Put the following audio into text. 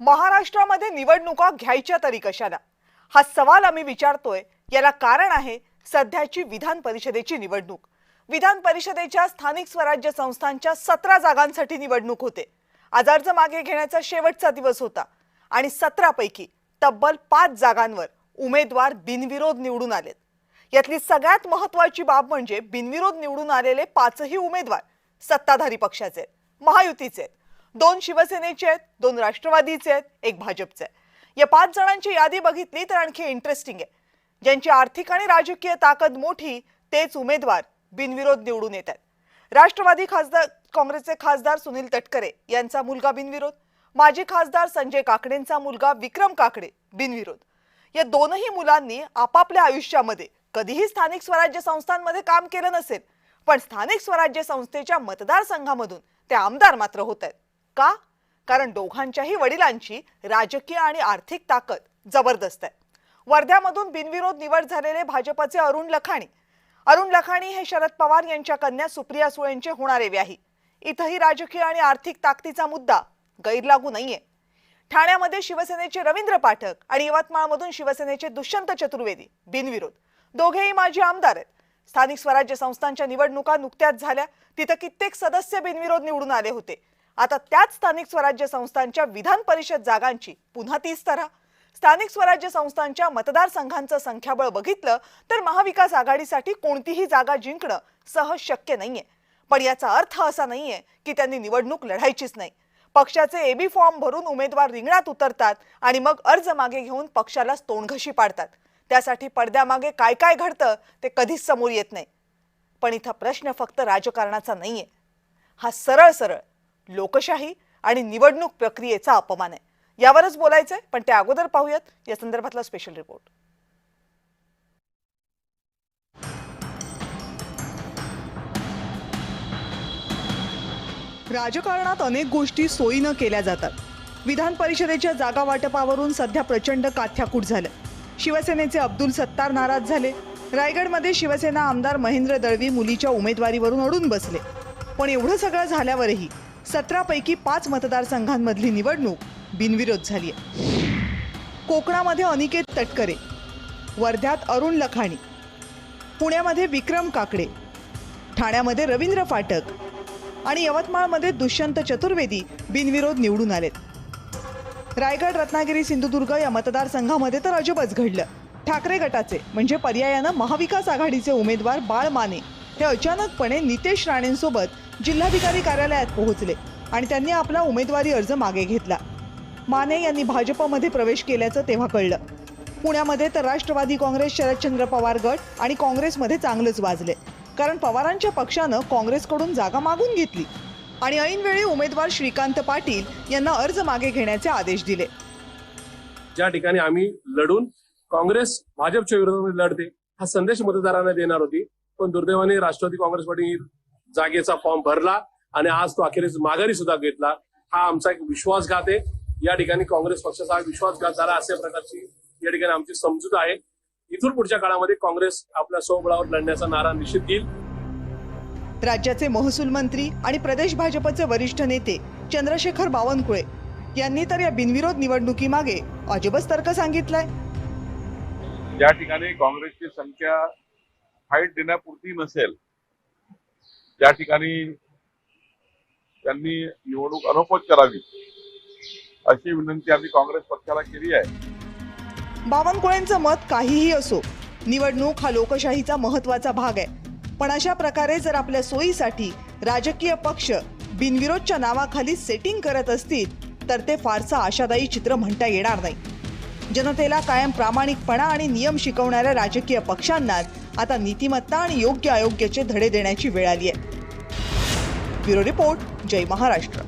महाराष्ट्रामध्ये निवडणुका घ्यायच्या तरी कशाला हा सवाल आम्ही विचारतोय। याला कारण आहे सध्याची विधान परिषदेची निवडणूक। विधान परिषदेच्या स्थानिक स्वराज्य संस्थांच्या 17 जागांसाठी निवडणूक होते। आज अर्ज मागे घेण्याचा शेवटचा दिवस होता आणि 17 पैकी तब्बल 5 जागांवर उमेदवार बिनविरोध निवडून आलेत। यातली सगळ्यात महत्त्वाची बाब म्हणजे बिनविरोध निवडून आलेले 5ही उमेदवार सत्ताधारी पक्षाचे आहेत, महायुतीचे आहेत। 2 शिवसेनेचे आहेत, 2 राष्ट्रवादीचे आहेत, 1 भाजपचे आहे। या 5 जणांची यादी बघितली तर आणखी इंटरेस्टिंग आहे। ज्यांची आर्थिक आणि राजकीय ताकद मोठी तेच उमेदवार बिनविरोध निवडून येतात। राष्ट्रवादी काँग्रेसचे खासदार सुनील तटकरे यांचा मुलगा बिनविरोध, माजी खासदार संजय काकडेंचा मुलगा विक्रम काकडे बिनविरोध। या दोनही मुलांनी आपापल्या आयुष्यामध्ये कधीही स्थानिक स्वराज्य संस्थांमध्ये काम केलं नसेल, पण स्थानिक स्वराज्य संस्थेच्या मतदारसंघामधून ते आमदार मात्र होत आहेत। का? कारण दोघांच्याही वडिलांची राजकीय आणि आर्थिक ताकद जबरदस्त आहे। वर्ध्यामधून बिनविरोध निवड झालेले भाजपचे अरुण लखानी हे शरद पवार यांच्या कन्या सुप्रिया सुळेंचे होणारे व्याही। इथंही राजकीय आणि आर्थिक ताकदीचा मुद्दा गैरलागू नाहीये। ठाण्यामध्ये शिवसेनेचे रवींद्र पाठक आणि यवतमाळमधून शिवसेनेचे दुष्यंत चतुर्वेदी बिनविरोध, दोघेही माजी आमदार आहेत। स्थानिक स्वराज्य संस्थांच्या निवडणुका नुकत्याच झाल्या, तिथे कित्येक सदस्य बिनविरोध निवडून आले होते। आता त्याच स्थानिक स्वराज्य संस्थांच्या विधान परिषद जागांची पुन्हा 30 तऱ्हा। स्थानिक स्वराज्य संस्थांच्या मतदारसंघांचं संख्याबळ बघितलं तर महाविकास आघाडीसाठी कोणतीही जागा जिंकणं सहज शक्य नाहीये। पण याचा अर्थ असा नाहीये की त्यांनी निवडणूक लढायचीच नाही। पक्षाचे एबी फॉर्म भरून उमेदवार रिंगणात उतरतात आणि मग अर्ज मागे घेऊन पक्षाला तोंडघशी पाडतात। त्यासाठी पडद्यामागे काय काय घडतं ते कधीच समोर येत नाही। पण इथं प्रश्न फक्त राजकारणाचा नाहीये, हा सरळ लोकशाही आणि निवडणूक प्रक्रियेचा अपमान आहे। यावरच बोलायचंय, पण त्या अगोदर पाहूयात या संदर्भातला स्पेशल रिपोर्ट। राजकारणात अनेक गोष्टी सोयीनं केल्या जातात। विधान परिषदेच्या जागा वाटपावरून सध्या प्रचंड काथ्याकूट झालं। शिवसेनेचे अब्दुल सत्तार नाराज झाले। रायगडमध्ये शिवसेना आमदार महेंद्र दळवी मुलीच्या उमेदवारीवरून अडून बसले। पण एवढं सगळं झाल्यावरही 17 पैकी 5 मतदारसंघांमधली निवडणूक बिनविरोध झाली आहे। कोकणामध्ये अनिकेत तटकरे, वर्ध्यात अरुण लखानी, पुण्यामध्ये विक्रम काकडे, ठाण्यामध्ये रवींद्र फाटक आणि यवतमाळमध्ये दुष्यंत चतुर्वेदी बिनविरोध निवडून आलेत। रायगड, रत्नागिरी, सिंधुदुर्ग या मतदारसंघामध्ये तर अजबच घडलं। ठाकरे गटाचे म्हणजे पर्यायानं महाविकास आघाडीचे उमेदवार बाळ माने हे अचानकपणे नितेश राणेंसोबत जिल्हाधिकारी कार्यालयात पोहोचले आणि त्यांनी आपला उमेदवारी अर्ज मागे घेतला। माने यांनी भाजपमध्ये प्रवेश केल्याचं तेव्हा कळलं। पुण्यामध्ये तर राष्ट्रवादी काँग्रेस, शरदचंद्र पवार गट आणि काँग्रेसमध्ये चांगलंच वाजले, कारण पवारांच्या पक्षानं काँग्रेसकडून जागा मागून घेतली आणि ऐनवेळी उमेदवार श्रीकांत पाटील यांना अर्ज मागे घेण्याचे आदेश दिले। ज्या ठिकाणी आम्ही लढून काँग्रेस भाजपच्या विरोधात लढते हा संदेश मतदारांना देणार होती, पण दुर्दैवाने राष्ट्रवादी काँग्रेस पार्टी जागेचा फॉर्म भरला आणि आज तो अखेरीस माघारी सुद्धा घेतला। हा आमचा एक विश्वासघात आहे। या ठिकाणी काँग्रेस पक्षाचा विश्वासघात झाला अशा प्रकारची या ठिकाणी आमची समजूत आहे। इथून पुढच्या काळामध्ये काँग्रेस आपल्या स्वबळावर लढण्याचा नारा निश्चित घेईल। राज्याचे महसूल मंत्री आणि प्रदेश भाजपचे वरिष्ठ नेते चंद्रशेखर बावनकुळे यांनी तर या बिनविरोध निवडणुकीमागे अजबच तर्क सांगितलाय। ज्या ठिकाणी काँग्रेसची संख्या फाईट देण्यापुरती नसेल, त्या ठिकाणी त्यांनी निवडणूक अनौपचारिक करावी अशी विनंती आम्ही काँग्रेस पक्षाला केली आहे। बावनकुळेंचं मत काहीही असो, निवडणूक हा लोकशाहीचा महत्त्वाचा भाग आहे। पण अशा प्रकारे जर आपल्या सोयीसाठी राजकीय पक्ष बिनविरोधच्या नावाखाली सेटिंग करत असतील तर ते फारसं आशादायी चित्र म्हणता येणार नाही। जनतेला कायम प्रामाणिकपणा आणि नियम शिकवणाऱ्या राजकीय पक्षांना आता नीतिमत्ता आणि योग्य अयोग्याचे धडे देण्याची वेळ आली आहे। ब्युरो रिपोर्ट, जय महाराष्ट्र।